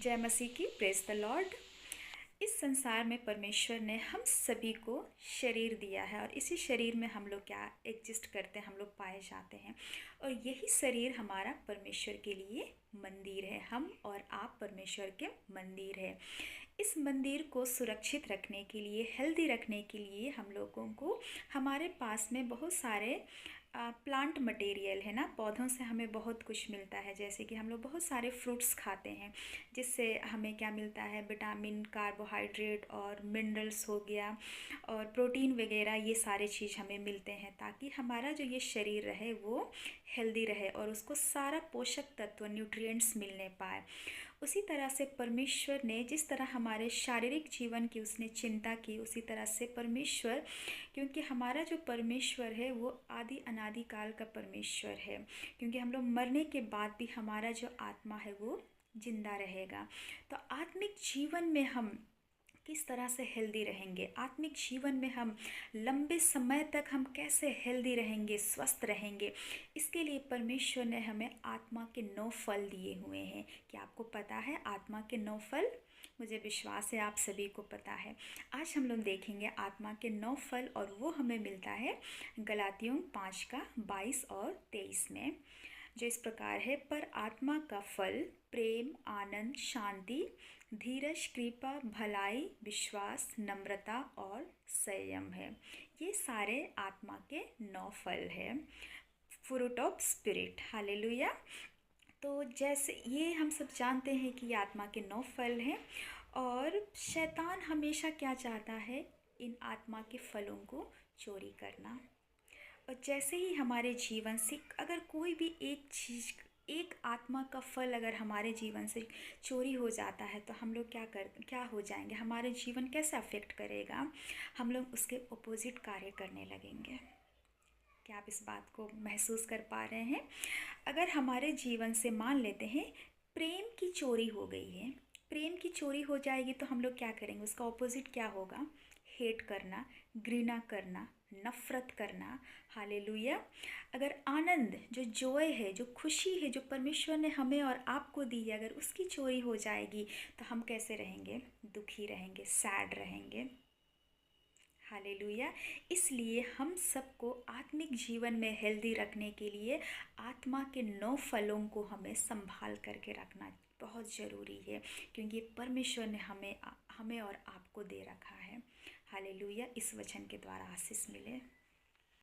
जय मसीह की, praise the Lord. इस संसार में परमेश्वर ने हम सभी को शरीर दिया है और इसी शरीर में हम लोग क्या एग्जिस्ट करते हैं, हम लोग पाए जाते हैं। और यही शरीर हमारा परमेश्वर के लिए मंदिर है। हम और आप परमेश्वर के मंदिर है। इस मंदिर को सुरक्षित रखने के लिए, हेल्दी रखने के लिए हम लोगों को हमारे पास में बहुत सारे प्लांट मटेरियल है ना, पौधों से हमें बहुत कुछ मिलता है। जैसे कि हम लोग बहुत सारे फ्रूट्स खाते हैं जिससे हमें क्या मिलता है, विटामिन, कार्बोहाइड्रेट और मिनरल्स हो गया और प्रोटीन वगैरह, ये सारे चीज़ हमें मिलते हैं ताकि हमारा जो ये शरीर रहे वो हेल्दी रहे और उसको सारा पोषक तत्व, न्यूट्रिएंट्स मिलने पाए। उसी तरह से परमेश्वर ने जिस तरह हमारे शारीरिक जीवन की उसने चिंता की, उसी तरह से परमेश्वर, क्योंकि हमारा जो परमेश्वर है वो आदि अनादि काल का परमेश्वर है, क्योंकि हम लोग मरने के बाद भी हमारा जो आत्मा है वो जिंदा रहेगा। तो आत्मिक जीवन में हम किस तरह से हेल्दी रहेंगे, आत्मिक जीवन में हम लंबे समय तक हम कैसे हेल्दी रहेंगे, स्वस्थ रहेंगे, इसके लिए परमेश्वर ने हमें आत्मा के 9 फल दिए हुए हैं। क्या आपको पता है आत्मा के 9 फल? मुझे विश्वास है आप सभी को पता है। आज हम लोग देखेंगे आत्मा के 9 फल और वो हमें मिलता है गलातियों 5 का 22 और 23 में, जो इस प्रकार है। पर आत्मा का फल प्रेम, आनंद, शांति, धीरज, कृपा, भलाई, विश्वास, नम्रता और संयम है। ये सारे आत्मा के 9 फल है, फ्रूट ऑफ स्पिरिट। हालेलुया। तो जैसे ये हम सब जानते हैं कि ये आत्मा के 9 फल हैं और शैतान हमेशा क्या चाहता है, इन आत्मा के फलों को चोरी करना। और जैसे ही हमारे जीवन से अगर कोई भी एक चीज़, एक आत्मा का फल अगर हमारे जीवन से चोरी हो जाता है तो हम लोग क्या हो जाएंगे, हमारे जीवन कैसे अफेक्ट करेगा, हम लोग उसके अपोजिट कार्य करने लगेंगे। क्या आप इस बात को महसूस कर पा रहे हैं? अगर हमारे जीवन से मान लेते हैं प्रेम की चोरी हो गई है, प्रेम की चोरी हो जाएगी तो हम लोग क्या करेंगे, उसका ऑपोजिट क्या होगा? हेट करना, घृणा करना, नफ़रत करना। हालेलुया। अगर आनंद, जो जॉय है, जो खुशी है, जो परमेश्वर ने हमें और आपको दी है, अगर उसकी चोरी हो जाएगी तो हम कैसे रहेंगे? दुखी रहेंगे, सैड रहेंगे। हालेलुया। इसलिए हम सबको आत्मिक जीवन में हेल्दी रखने के लिए आत्मा के 9 फलों को हमें संभाल करके रखना बहुत ज़रूरी है, क्योंकि परमेश्वर ने हमें और आपको दे रखा है। हालेलुया। इस वचन के द्वारा आशीष मिले।